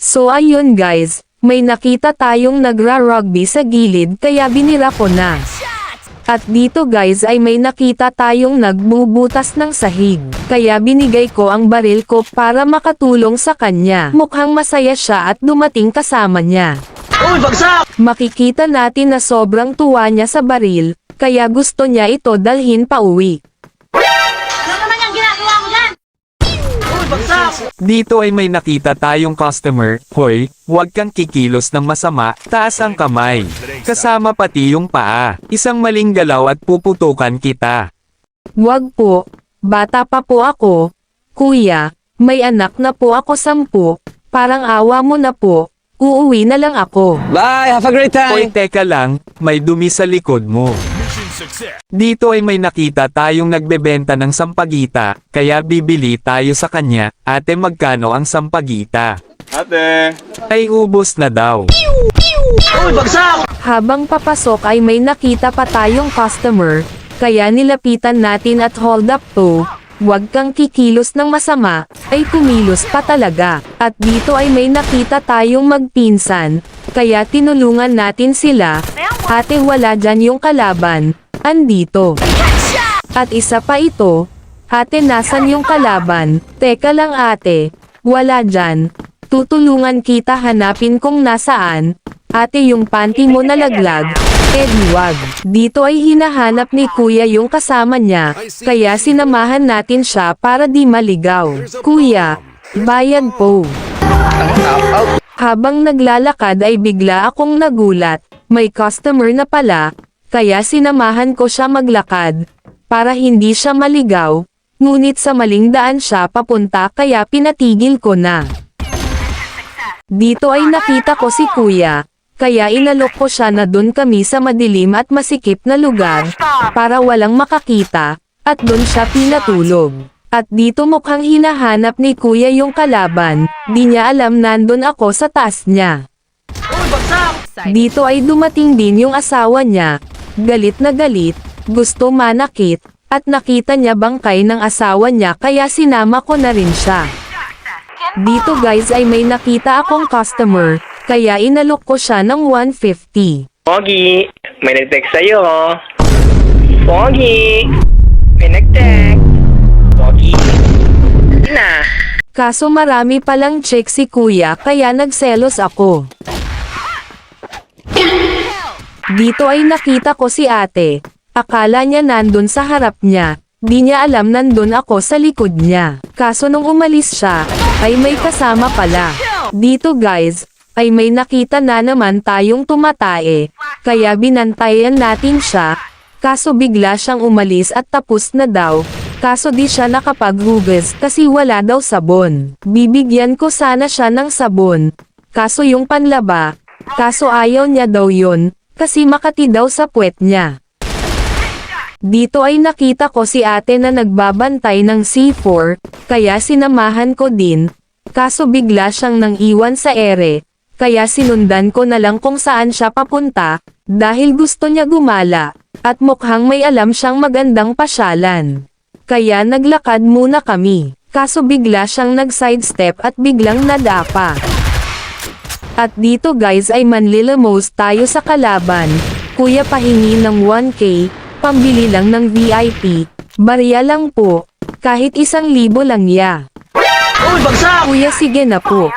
So ayun guys, may nakita tayong nagra-rugby sa gilid kaya binira ko na. At dito guys ay may nakita tayong nagbubutas ng sahig, kaya binigay ko ang baril ko para makatulong sa kanya. Mukhang masaya siya at dumating kasama niya. Uy, bagsak! Makikita natin na sobrang tuwa niya sa baril, kaya gusto niya ito dalhin pa uwi. Ano naman yung ginagawa mo dyan? Uy, bagsak! Dito ay may nakita tayong customer. Hoy, huwag kang kikilos ng masama, taas ang kamay. Kasama pati yung paa. Isang maling galaw at puputukan kita. Wag po, bata pa po ako. Kuya, may anak na po ako 10, parang awa mo na po. Uuwi na lang ako. Bye! Have a great Hoy, time! teka lang, may dumi sa likod mo. Dito ay may nakita tayong nagbebenta ng sampagita, kaya bibili tayo sa kanya. Ate, magkano ang sampagita? Ate! Ay ubos na daw. Uy, bagsak! Habang papasok ay may nakita pa tayong customer, kaya nilapitan natin at hold up to. Huwag kang kikilos ng masama, ay kumilos pa talaga. At dito ay may nakita tayong magpinsan, kaya tinulungan natin sila. Ate, wala dyan yung kalaban, andito. At isa pa ito, ate, nasan yung kalaban? Teka lang ate, wala dyan. Tutulungan kita hanapin kung nasaan. Ate, yung panty mo nalaglag. Wag. Dito ay hinahanap ni kuya yung kasama niya, kaya sinamahan natin siya para di maligaw. Kuya, bayad po. Habang naglalakad ay bigla akong nagulat, may customer na pala, kaya sinamahan ko siya maglakad, para hindi siya maligaw, ngunit sa maling daan siya papunta kaya pinatigil ko na. Dito ay nakita ko si kuya, kaya inalok ko siya na dun kami sa madilim at masikip na lugar, para walang makakita, at dun siya pinatulog. At dito mukhang hinahanap ni kuya yung kalaban, di niya alam nandun ako sa taas niya. Uy, bagsak! Dito ay dumating din yung asawa niya, galit na galit, gusto manakit, at nakita niya bangkay ng asawa niya kaya sinama ko na rin siya. Dito guys ay may nakita akong customer, kaya inalok ko siya ng 150. Pogi, may nag-text sa'yo. Pogi, may nag-text. Pogi, hindi na. Kaso marami palang check si kuya kaya nagselos ako. Dito ay nakita ko si ate. Akala niya nandun sa harap niya. Di niya alam nandun ako sa likod niya. Kaso nung umalis siya, ay may kasama pala. Dito guys, ay may nakita na naman tayong tumatae. Kaya binantayan natin siya. Kaso bigla siyang umalis at tapos na daw. Kaso di siya nakapaghugas kasi wala daw sabon. Bibigyan ko sana siya ng sabon. Kaso yung panlaba. Kaso ayaw niya daw yun, kasi makati daw sa puwet niya. Dito ay nakita ko si ate na nagbabantay ng C4, kaya sinamahan ko din. Kaso bigla siyang nang iwan sa ere, kaya sinundan ko na lang kung saan siya papunta, dahil gusto niya gumala, at mukhang may alam siyang magandang pasyalan. Kaya naglakad muna kami, kaso bigla siyang nag-sidestep at biglang nadapa. At dito guys ay manlilamos tayo sa kalaban, kuya pahingi ng 1K, pambili lang ng VIP, barya lang po, kahit 1,000 lang ya. Uy, bagsak! Kuya sige na po,